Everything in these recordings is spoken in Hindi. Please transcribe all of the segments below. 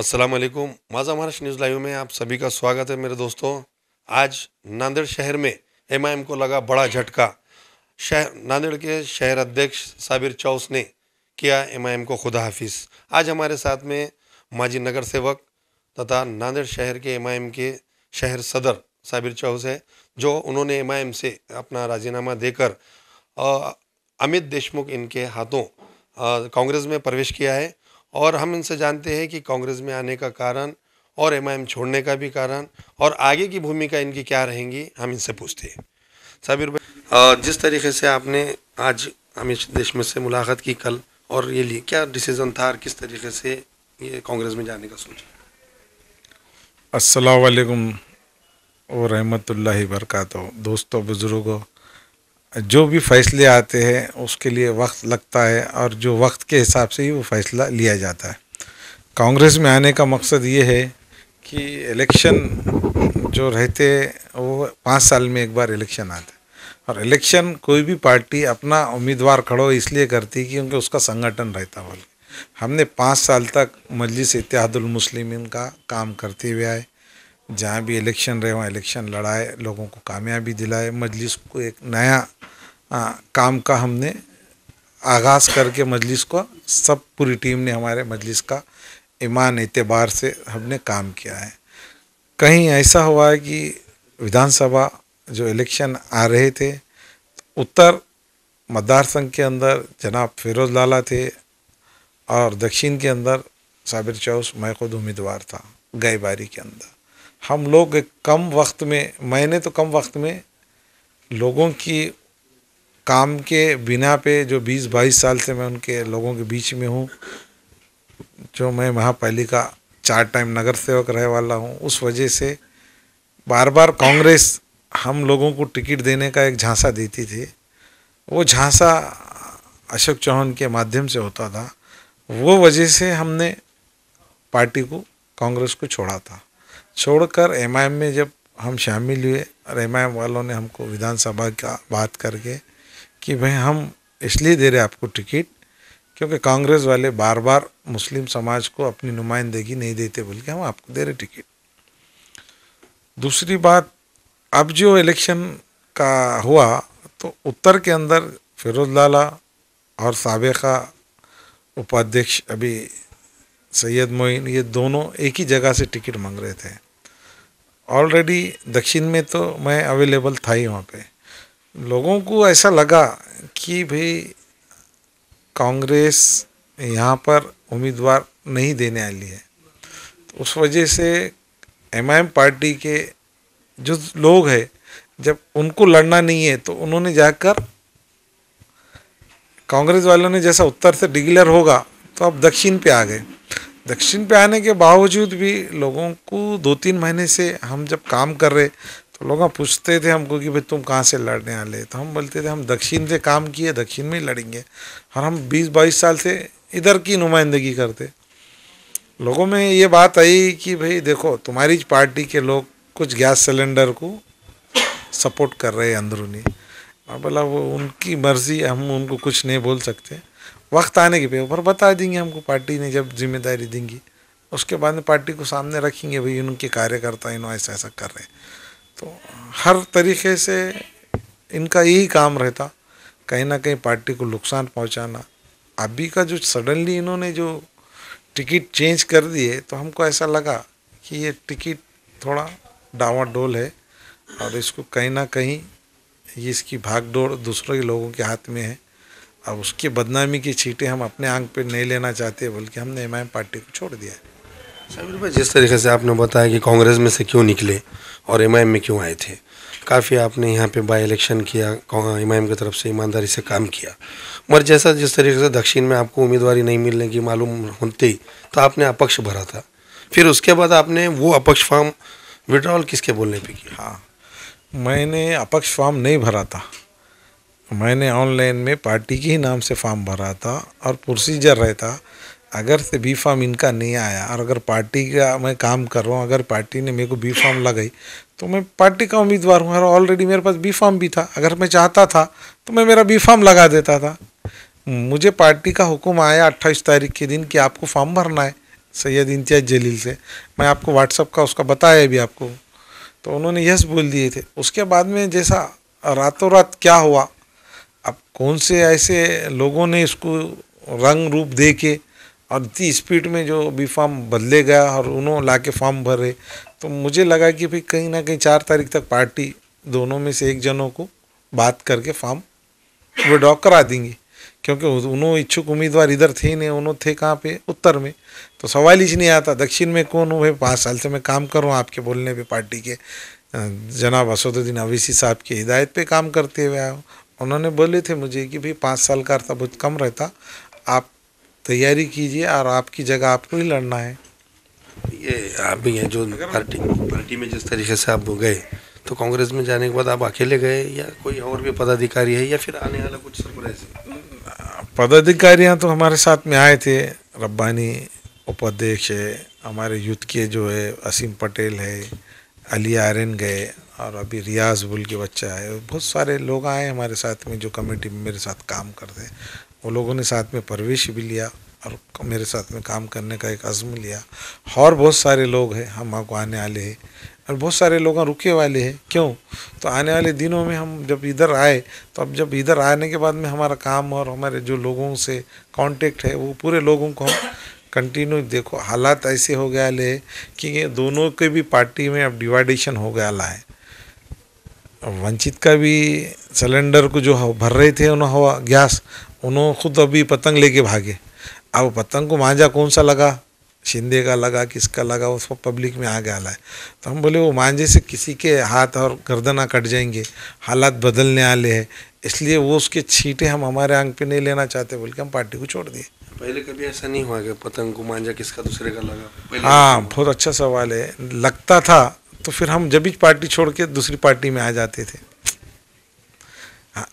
अस्सलाम वालेकुम। माझा महाराष्ट्र न्यूज़ लाइव में आप सभी का स्वागत है मेरे दोस्तों। आज नांदेड़ शहर में एमआईएम को लगा बड़ा झटका। नांदेड़ के शहर अध्यक्ष साबिर चौस ने किया एमआईएम को खुदा हाफिज। आज हमारे साथ में माजी नगर सेवक तथा नांदेड़ शहर के एमआईएम के शहर सदर साबिर चौस है, जो उन्होंने एमआईएम से अपना राजीनामा देकर अमित देशमुख इनके हाथों कांग्रेस में प्रवेश किया है। और हम इनसे जानते हैं कि कांग्रेस में आने का कारण और एमआईएम छोड़ने का भी कारण और आगे की भूमिका इनकी क्या रहेंगी, हम इनसे पूछते हैं। साबिर भाई, जिस तरीके से आपने आज अमित देशमुख से मुलाकात की कल, और ये लिए क्या डिसीजन था और किस तरीके से ये कांग्रेस में जाने का सोचा? अस्सलाम वालेकुम और रहमतुल्लाहि बरकातहू। दोस्तों, बुज़ुर्गों, जो भी फैसले आते हैं उसके लिए वक्त लगता है और जो वक्त के हिसाब से ही वो फैसला लिया जाता है। कांग्रेस में आने का मकसद ये है कि इलेक्शन जो रहते वो 5 साल में एक बार इलेक्शन आता है, और इलेक्शन कोई भी पार्टी अपना उम्मीदवार खड़ो इसलिए करती है क्योंकि उसका संगठन रहता बोल के। हमने 5 साल तक मजलिस इत्तेहादुल मुस्लिमीन का काम करते हुए आए। जहाँ भी इलेक्शन रहे वहाँ इलेक्शन लड़ाए, लोगों को कामयाबी दिलाए, मजलिस को एक नया काम का हमने आगाज़ करके मजलिस को सब पूरी टीम ने हमारे मजलिस का ईमान एतबार से हमने काम किया है। कहीं ऐसा हुआ है कि विधानसभा जो इलेक्शन आ रहे थे, उत्तर मतदार संघ के अंदर जनाब फिरोज लाला थे और दक्षिण के अंदर साबिर चौस, मैं खुद उम्मीदवार था। गई बारी के अंदर हम लोग एक कम वक्त में, मैंने तो कम वक्त में लोगों की काम के बिना पे जो 20-22 साल से मैं उनके लोगों के बीच में हूँ, जो मैं महापालिका 4 टाइम नगर सेवक रहे वाला हूँ, उस वजह से बार बार कांग्रेस हम लोगों को टिकट देने का एक झांसा देती थी। वो झांसा अशोक चौहान के माध्यम से होता था। वो वजह से हमने पार्टी को, कांग्रेस को छोड़ा था। छोड़कर एमआईएम में जब हम शामिल हुए और एमआईएम वालों ने हमको विधानसभा का बात करके कि भाई हम इसलिए दे रहे आपको टिकट क्योंकि कांग्रेस वाले बार बार मुस्लिम समाज को अपनी नुमाइंदगी नहीं देते, बोल के हम आपको दे रहे टिकट। दूसरी बात, अब जो इलेक्शन का हुआ तो उत्तर के अंदर फिरोज लाला और साबिका उपाध्यक्ष अभी सैयद मोइन, ये दोनों एक ही जगह से टिकट मांग रहे थे। ऑलरेडी दक्षिण में तो मैं अवेलेबल था ही। वहाँ पे लोगों को ऐसा लगा कि भाई कांग्रेस यहाँ पर उम्मीदवार नहीं देने वाली है, तो उस वजह से एमआईएम पार्टी के जो लोग हैं, जब उनको लड़ना नहीं है तो उन्होंने जाकर कांग्रेस वालों ने जैसा उत्तर से डिक्लेयर होगा तो अब दक्षिण पे आ गए। दक्षिण पे आने के बावजूद भी लोगों को 2-3 महीने से हम जब काम कर रहे तो लोग पूछते थे हमको कि भाई तुम कहाँ से लड़ने वाले, तो हम बोलते थे हम दक्षिण से काम किए, दक्षिण में ही लड़ेंगे, और हम 20-22 साल से इधर की नुमाइंदगी करते। लोगों में ये बात आई कि भाई देखो, तुम्हारी पार्टी के लोग कुछ गैस सिलेंडर को सपोर्ट कर रहे हैं अंदरूनी, और बोला वो उनकी मर्ज़ी, हम उनको कुछ नहीं बोल सकते। वक्त आने के ऊपर बता देंगे हमको, पार्टी ने जब जिम्मेदारी देंगी उसके बाद में पार्टी को सामने रखेंगे, भाई उनके कार्यकर्ता इन्होंने ऐसा ऐसा कर रहे हैं। तो हर तरीके से इनका यही काम रहता, कहीं ना कहीं पार्टी को नुकसान पहुंचाना। अभी का जो सडनली इन्होंने जो टिकट चेंज कर दिए तो हमको ऐसा लगा कि ये टिकट थोड़ा डावाडोल है और इसको कहीं ना कहीं ये इसकी भागदौड़ दूसरे लोगों के हाथ में है। अब उसकी बदनामी की छींटें हम अपने आंख पे नहीं लेना चाहते, बल्कि हमने एमआईएम पार्टी को छोड़ दिया है। साबिर भाई, जिस तरीके से आपने बताया कि कांग्रेस में से क्यों निकले और एमआईएम में क्यों आए थे, काफ़ी आपने यहाँ पे बाई इलेक्शन किया, एमआईएम की तरफ से ईमानदारी से काम किया, मगर जिस तरीके से दक्षिण में आपको उम्मीदवारी नहीं मिलने की मालूम होती तो आपने अपक्ष भरा था। फिर उसके बाद आपने वो अपक्ष फॉर्म विड्रॉल किसके बोलने पे किया? हाँ, मैंने अपक्ष फॉर्म नहीं भरा था, मैंने ऑनलाइन में पार्टी के ही नाम से फॉर्म भरा था। और प्रोसीजर रहता, अगर से बी फॉर्म इनका नहीं आया और अगर पार्टी का मैं काम कर रहा हूँ, अगर पार्टी ने मेरे को बी फॉर्म लगाई तो मैं पार्टी का उम्मीदवार हूँ, और ऑलरेडी मेरे पास बी फॉर्म भी था। अगर मैं चाहता था तो मैं मेरा बी फॉर्म लगा देता था। मुझे पार्टी का हुक्म आया 28 तारीख के दिन कि आपको फॉर्म भरना है, सैयद इम्तियाज़ जलील से, मैं आपको व्हाट्सअप का उसका बताया भी आपको, तो उन्होंने यस बोल दिए थे। उसके बाद में जैसा रातों रात क्या हुआ, अब कौन से ऐसे लोगों ने इसको रंग रूप दे के और इतनी स्पीड में जो बी फॉर्म बदले गया और उन्होंने ला के फॉर्म भरे, तो मुझे लगा कि भाई कहीं ना कहीं 4 तारीख तक पार्टी दोनों में से एक जनों को बात करके फॉर्म विड्रॉ करा देंगी, क्योंकि उन्होंने इच्छुक उम्मीदवार इधर थे ही नहीं, उन्होंने थे कहाँ पे, उत्तर में, तो सवाल ही नहीं आता। दक्षिण में कौन हूँ भाई, 5 साल से मैं काम कर रहा हूँ आपके बोलने पे, पार्टी के जनाब असदुद्दीन अवैसी साहब की हिदायत पे काम करते हुए आया हूँ। उन्होंने बोले थे मुझे कि भाई 5 साल का अर्था बहुत कम रहता, आप तैयारी कीजिए और आपकी जगह आपको ही लड़ना है। ये आप ये जो पार्टी में जिस तरीके से आप गए, तो कांग्रेस में जाने के बाद आप अकेले गए या कोई और भी पदाधिकारी है या फिर आने वाला कुछ सरप्राइज है? पदाधिकारियाँ तो हमारे साथ में आए थे, रब्बानी उपाध्यक्ष है, हमारे यूथ के जो है असीम पटेल है, अली आर्यन गए, और अभी रियाज बुल के बच्चा है, बहुत सारे लोग आए हमारे साथ में जो कमेटी में मेरे साथ काम करते हैं। वो लोगों ने साथ में प्रवेश भी लिया और मेरे साथ में काम करने का एक अज़्म लिया। और बहुत सारे लोग हैं हम को आने वाले हैं, और बहुत सारे लोग रुके वाले हैं। क्यों? तो आने वाले दिनों में हम जब इधर आए, तो अब जब इधर आने के बाद में हमारा काम और हमारे जो लोगों से कांटेक्ट है, वो पूरे लोगों को हम कंटिन्यू, देखो हालात ऐसे हो गया ले कि ये दोनों के भी पार्टी में अब डिवाइडेशन हो गया ला है। वंचित का भी सिलेंडर को जो भर रहे थे उन्होंने हवा गैस, उन्होंने खुद अभी पतंग लेके भागे। अब पतंग को मांझा कौन सा लगा, शिंदे का लगा, किसका लगा, उसको पब्लिक में आ गया है। तो हम बोले वो मांझे से किसी के हाथ और गर्दना कट जाएंगे, हालात बदलने वाले हैं, इसलिए वो उसके छींटे हम हमारे आंख पे नहीं लेना चाहते, बोल के हम पार्टी को छोड़ दिए। पहले कभी ऐसा नहीं हुआ कि पतंग को मांझा किसका दूसरे का लगा? हाँ, बहुत अच्छा सवाल है। लगता था तो फिर हम जब भी पार्टी छोड़ के दूसरी पार्टी में आ जाते थे। हाँ,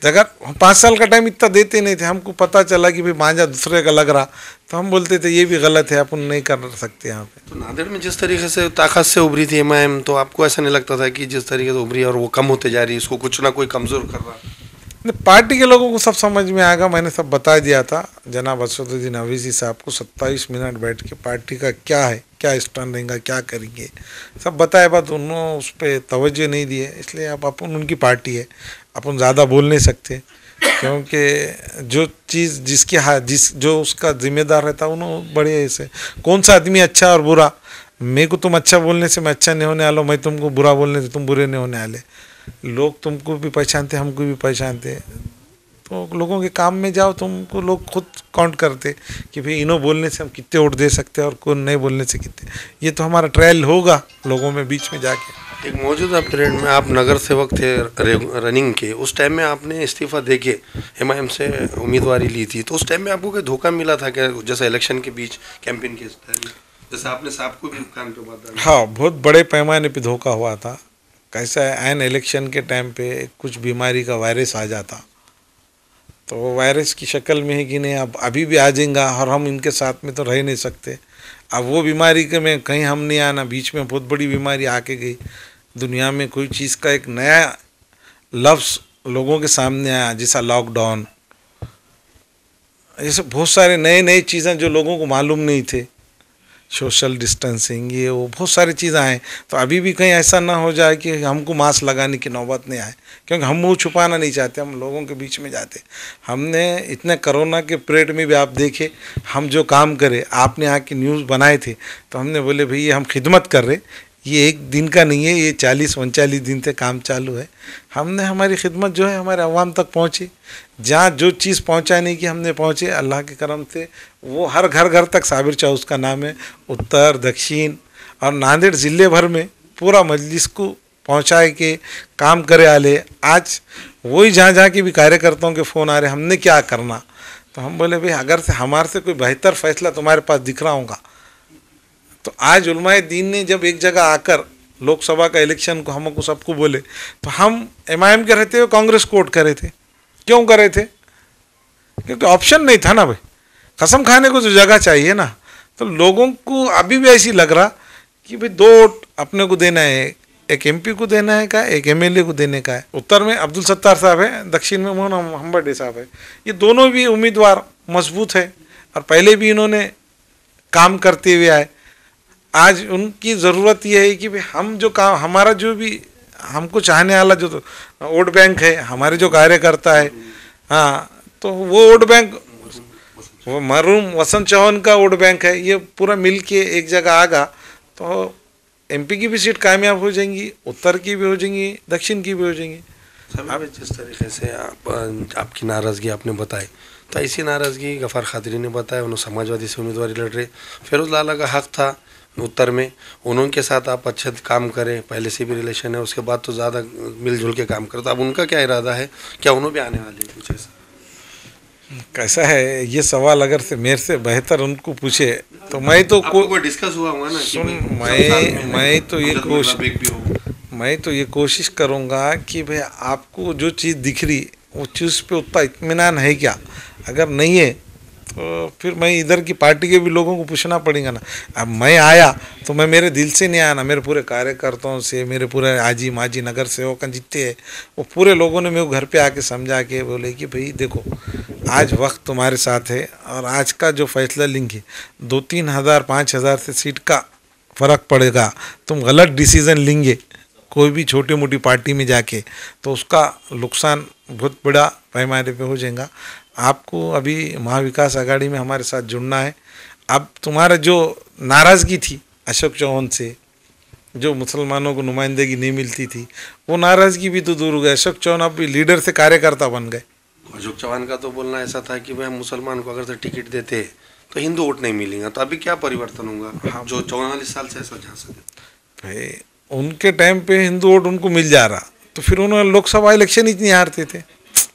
अगर 5 साल का टाइम इतना देते नहीं थे, हमको पता चला कि भाई मांझा दूसरे का लग रहा, तो हम बोलते थे ये भी गलत है, अपन नहीं कर सकते यहाँ पे। तो नांदेड़ में जिस तरीके से ताकत से उभरी थी एमआईएम, तो आपको ऐसा नहीं लगता था कि जिस तरीके से उभरी और वो कम होते जा रही है, इसको कुछ ना कोई कमज़ोर कर रहा? पार्टी के लोगों को सब समझ में आएगा, मैंने सब बता दिया था जनाब असदुद्दीन अवैसी साहब को 27 मिनट बैठ के पार्टी का क्या है, क्या स्टैंड रहेगा, क्या करेंगे, सब बताया। बात उन्होंने उस पर तवज्जो नहीं दिए, इसलिए अब अपन उनकी पार्टी है, अपन ज़्यादा बोल नहीं सकते, क्योंकि जो चीज़ जिसके हाथ जो उसका जिम्मेदार रहता है उन्होंने बड़े ऐसे, कौन सा आदमी अच्छा और बुरा, मेरे को तुम अच्छा बोलने से मैं अच्छा नहीं होने वाला, मैं तुमको बुरा बोलने से तुम बुरे नहीं होने वाले। लोग तुमको भी पहचानते, हमको भी पहचानते, तो लोगों के काम में जाओ, तुमको लोग खुद काउंट करते कि भाई इन्हों बोलने से हम कितने वोट दे सकते हैं और कौन नहीं बोलने से कितने। ये तो हमारा ट्रायल होगा लोगों में बीच में जाके। एक मौजूदा पीरियड में आप नगर सेवक थे रनिंग के, उस टाइम में आपने इस्तीफा देके एमआईएम से उम्मीदवारी ली थी, तो उस टाइम में आपको कोई धोखा मिला था क्या, जैसे इलेक्शन के बीच कैंपेन के टाइम, जैसे आपने साहब को भी कान पे बात डाली? हाँ, बहुत बड़े पैमाने पे धोखा हुआ था। कैसा है, एन इलेक्शन के टाइम पे कुछ बीमारी का वायरस आ जाता, तो वो वायरस की शक्ल में है कि नहीं, अब अभी भी आ जाएगा और हम इनके साथ में तो रह नहीं सकते। अब वो बीमारी के में कहीं हम नहीं आना, बीच में बहुत बड़ी बीमारी आके गई, दुनिया में कोई चीज़ का एक नया लफ्ज़ लोगों के सामने आया, जैसा लॉकडाउन, ऐसे बहुत सारे नए नए चीज़ें जो लोगों को मालूम नहीं थे, सोशल डिस्टेंसिंग, ये वो बहुत सारी चीज़ें आए। तो अभी भी कहीं ऐसा ना हो जाए कि हमको मास्क लगाने की नौबत नहीं आए, क्योंकि हम मुँह छुपाना नहीं चाहते, हम लोगों के बीच में जाते। हमने इतने कोरोना के पीरियड में भी आप देखे हम जो काम करे, आपने यहाँ की न्यूज़ बनाए थे, तो हमने बोले भाई ये हम खिदमत कर रहे, ये एक दिन का नहीं है, ये 40-39 दिन से काम चालू है। हमने हमारी खिदमत जो है हमारे अवाम तक पहुँची, जहाँ जो चीज़ पहुँचाने की हमने पहुँचे, अल्लाह के करम से वो हर घर घर तक साबिर चाउस का नाम है, उत्तर दक्षिण और नांदेड़ ज़िले भर में पूरा मजलिस को पहुँचाए के काम करे आले। आज वही जहाँ जहाँ के भी कार्यकर्ताओं के फ़ोन आ रहे, हमने क्या करना, तो हम बोले भाई अगर से हमारे से कोई बेहतर फैसला तुम्हारे पास दिख रहा होगा। तो आज उलमाए दीन ने जब एक जगह आकर लोकसभा का इलेक्शन को हमको सबको बोले, तो हम एमआईएम के रहते हुए कांग्रेस को वोट करे थे। क्यों करे थे? क्योंकि ऑप्शन नहीं था ना भाई, कसम खाने को तो जगह चाहिए ना। तो लोगों को अभी भी ऐसी लग रहा कि भाई 2 वोट अपने को देना है, एक एमपी को देना है का, एक एमएलए को देने का है। उत्तर में अब्दुल सत्तार साहब है, दक्षिण में मोहन हम्बर्डे साहब है। ये दोनों भी उम्मीदवार मजबूत है और पहले भी इन्होंने काम करते हुए आए। आज उनकी ज़रूरत यह है कि भाई हम जो काम, हमारा जो भी हमको चाहने वाला जो वोट बैंक है, हमारे जो कार्यकर्ता है, हाँ, तो वो वोट बैंक, वो मरहूम वसंत चौहान का वोट बैंक है, ये पूरा मिल के एक जगह आगा तो एमपी की भी सीट कामयाब हो जाएंगी, उत्तर की भी हो जाएंगी, दक्षिण की भी हो जाएंगी। अब जिस तरीके से आपकी नाराज़गी आपने बताई, तो ऐसी नाराज़गी गफ़ार खादरी ने बताया, उन्होंने समाजवादी से उम्मीदवारी लड़ रहे, फिरोज लाला का हक था उत्तर में, उनके साथ आप अच्छे काम करें, पहले से भी रिलेशन है, उसके बाद तो ज़्यादा मिलजुल के काम करो, तो अब उनका क्या इरादा है, क्या उन्होंने भी आने वाले हैं कुछ ऐसा? कैसा है ये सवाल, अगर से मेरे से बेहतर उनको पूछे तो मैं तो कोई डिस्कस हुआ होगा ना सुन, कि मैं तो ये कोशिश करूँगा कि भाई आपको जो चीज़ दिख रही वो चीज़ पे उतना इत्मीनान है क्या, अगर नहीं है तो फिर मैं इधर की पार्टी के भी लोगों को पूछना पड़ेगा ना। अब मैं आया तो मैं मेरे दिल से नहीं आया ना, मेरे पूरे कार्यकर्ताओं से, मेरे पूरे आजी माजी नगर सेवक जितने हैं वो पूरे लोगों ने मेरे को घर पे आके समझा के बोले कि भाई देखो आज वक्त तुम्हारे साथ है और आज का जो फैसला लेंगे 2-3 हज़ार 5 हज़ार से सीट का फ़र्क पड़ेगा, तुम गलत डिसीज़न लेंगे कोई भी छोटी मोटी पार्टी में जाके तो उसका नुकसान बहुत बड़ा पैमाने पे हो जाएगा। आपको अभी महाविकास आघाड़ी में हमारे साथ जुड़ना है। अब तुम्हारा जो नाराज़गी थी अशोक चौहान से, जो मुसलमानों को नुमाइंदगी नहीं मिलती थी, वो नाराज़गी भी तो दूर हो गई। अशोक चौहान अब लीडर से कार्यकर्ता बन गए। अशोक चौहान का तो बोलना ऐसा था कि भाई हम मुसलमान को अगर से टिकट देते तो हिंदू वोट नहीं मिलेगा, तो अभी क्या परिवर्तन होगा जो 44 साल से ऐसा जा सके? भाई उनके टाइम पे हिंदू वोट उनको मिल जा रहा, तो फिर उन्होंने लोकसभा इलेक्शन ही नहीं हारते थे।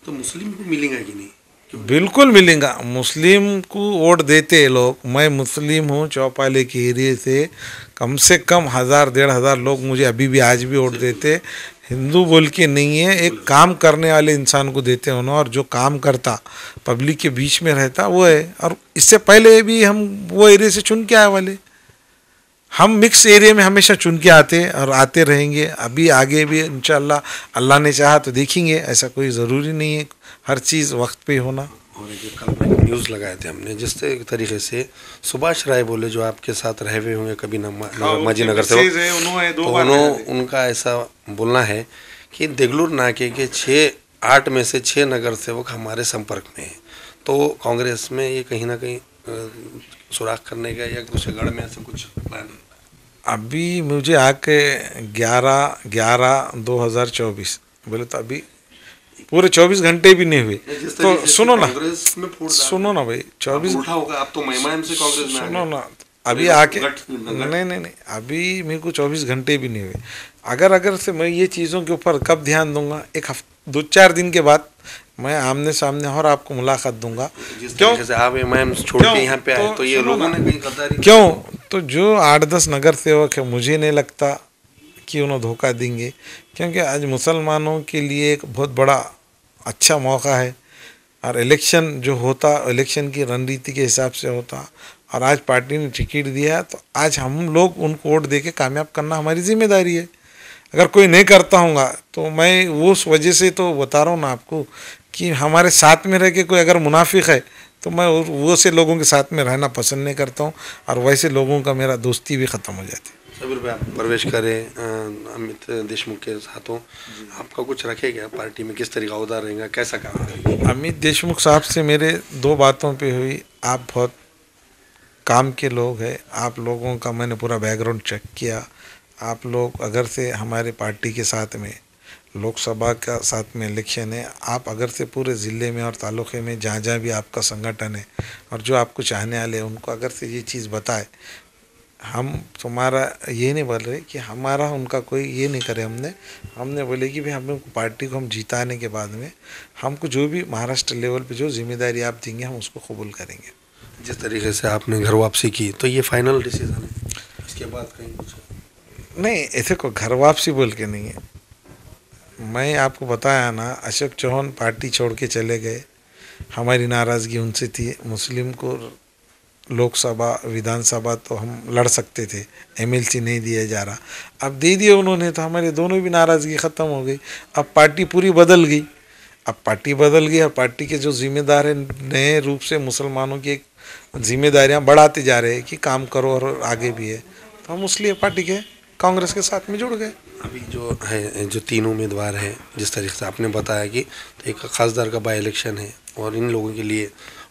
तो मुस्लिम को मिलेगा कि नहीं? बिल्कुल मिलेगा, मुस्लिम को वोट देते लोग। मैं मुस्लिम हूँ, चौपाले के एरिए से कम 1000-1500 लोग मुझे अभी भी आज भी वोट देते। हिंदू बोल के नहीं है, एक काम करने वाले इंसान को देते हो ना, और जो काम करता पब्लिक के बीच में रहता वो है। और इससे पहले भी हम वो एरिया से चुन के आए वाले, हम मिक्स एरिया में हमेशा चुन के आते और आते रहेंगे, अभी आगे भी इंशाल्लाह अल्लाह ने चाहा तो देखेंगे। ऐसा कोई ज़रूरी नहीं है हर चीज़ वक्त पे होना। और एक कल में न्यूज़ लगाए थे हमने, जिस तरीके से सुभाष राय बोले जो आपके साथ रहे हुए होंगे कभी माजी नगर से, तो उनका ऐसा बोलना है कि देगलूर नाके के 6-8 में से 6 नगर सेवक हमारे संपर्क में हैं। तो कांग्रेस में ये कहीं ना कहीं सुराख करने का या दूसरे गढ़ में ऐसा कुछ प्लान? अभी मुझे आके 11/11/2024 बोले, तो अभी पूरे 24 घंटे भी नहीं हुए। तो सुनो ना भाई, 24 होगा, आप तो महिमा से कांग्रेस में सुनो ना, अभी आके नहीं, अभी मेरे को 24 घंटे भी नहीं हुए। अगर से मैं ये चीज़ों के ऊपर कब ध्यान दूंगा, 2-4 दिन के बाद मैं आमने सामने और आपको मुलाकात दूंगा। क्यों जैसे आप इमाम छोड़ के यहाँ पे आए तो ये लोगों ने कहीं गद्दारी क्यों? तो जो 8-10 नगर सेवक है, मुझे नहीं लगता कि उन्हें धोखा देंगे, क्योंकि आज मुसलमानों के लिए एक बहुत बड़ा अच्छा मौका है। और इलेक्शन जो होता, इलेक्शन की रणनीति के हिसाब से होता, और आज पार्टी ने टिकट दिया तो आज हम लोग उनको वोट दे के कामयाब करना हमारी जिम्मेदारी है। अगर कोई नहीं करता होगा तो मैं वो उस वजह से तो बता रहा हूँ ना आपको कि हमारे साथ में रह के कोई अगर मुनाफिक है तो मैं वो से लोगों के साथ में रहना पसंद नहीं करता हूँ, और वैसे लोगों का मेरा दोस्ती भी ख़त्म हो जाती है। सबीर भाई, आप प्रवेश करें अमित देशमुख के साथों, आपका कुछ रखेगा पार्टी में, किस तरीका उदार रहेगा, कैसा काम करेंगे? अमित देशमुख साहब से मेरे 2 बातों पे हुई। आप बहुत काम के लोग हैं, आप लोगों का मैंने पूरा बैकग्राउंड चेक किया। आप लोग अगर से हमारे पार्टी के साथ में लोकसभा का साथ में इलेक्शन है, आप अगर से पूरे ज़िले में और तालुक़े में जहाँ जहाँ भी आपका संगठन है और जो आपको चाहने वाले हैं उनको अगर से ये चीज़ बताए, हम तुम्हारा ये नहीं बोल रहे कि हमारा उनका कोई ये नहीं करे, हमने बोले कि भाई हमें पार्टी को हम जीताने के बाद में हमको जो भी महाराष्ट्र लेवल पे जो जिम्मेदारी आप देंगे हम उसको कबूल करेंगे। जिस तरीके से आपने घर वापसी की तो ये फाइनल डिसीजन है, इसके बाद कहीं कुछ नहीं, ऐसे को घर वापसी बोल के नहीं है। मैं आपको बताया ना, अशोक चौहान पार्टी छोड़ के चले गए, हमारी नाराज़गी उनसे थी। मुस्लिम को लोकसभा विधानसभा तो हम लड़ सकते थे, एमएलसी नहीं दिया जा रहा, अब दे दिए उन्होंने, तो हमारे दोनों भी नाराज़गी ख़त्म हो गई। अब पार्टी पूरी बदल गई, और पार्टी के जो जिम्मेदार हैं नए रूप से मुसलमानों की एक जिम्मेदारियां बढ़ाते जा रहे हैं कि काम करो और आगे भी है, तो हम उसलिए पार्टी के कांग्रेस के साथ में जुड़ गए। अभी जो है, जो 3 उम्मीदवार हैं, जिस तरीके से आपने बताया कि तो एक खासदार का बाई इलेक्शन है और इन लोगों के लिए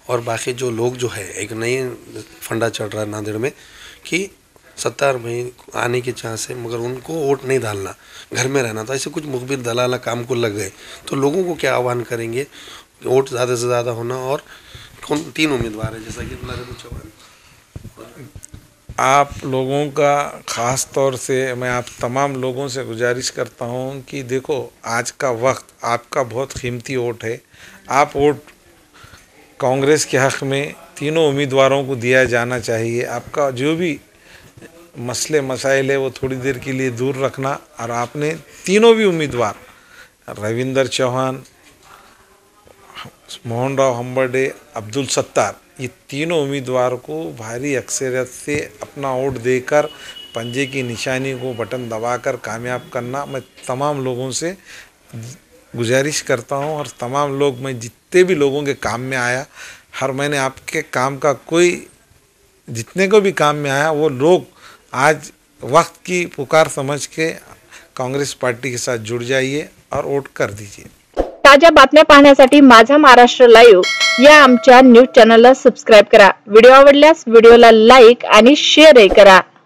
और बाकी जो लोग जो है, एक नई फंडा चल रहा है नांदेड़ में कि सत्ता में आने की चांस है मगर उनको वोट नहीं डालना, घर में रहना। तो ऐसे कुछ मुखबिर दलाला काम को लग गए, तो लोगों को क्या आह्वान करेंगे वोट ज़्यादा से ज़्यादा होना? और कौन 3 उम्मीदवार हैं जैसा कि नरेंद्र चौहान? आप लोगों का ख़ास तौर से मैं आप तमाम लोगों से गुजारिश करता हूं कि देखो, आज का वक्त आपका बहुत कीमती वोट है। आप वोट कांग्रेस के हक़ में तीनों उम्मीदवारों को दिया जाना चाहिए। आपका जो भी मसले मसाइल है वो थोड़ी देर के लिए दूर रखना, और आपने तीनों भी उम्मीदवार रविंदर चौहान, मोहन राव हम्बर्डे, अब्दुल सत्तार, ये तीनों उम्मीदवार को भारी अक्सरियत से अपना वोट देकर पंजे की निशानी को बटन दबाकर कामयाब करना मैं तमाम लोगों से गुजारिश करता हूं। और तमाम लोग, मैं जितने भी लोगों के काम में आया, हर महीने आपके काम का कोई जितने को भी काम में आया, वो लोग आज वक्त की पुकार समझ के कांग्रेस पार्टी के साथ जुड़ जाइए और वोट कर दीजिए। ताज्या बातम्या पाहण्यासाठी माझा महाराष्ट्र लाईव्ह या आमच्या न्यूज चॅनलला सबस्क्राईब करा। व्हिडिओ आवडल्यास व्हिडिओला लाईक आणि शेअरही करा।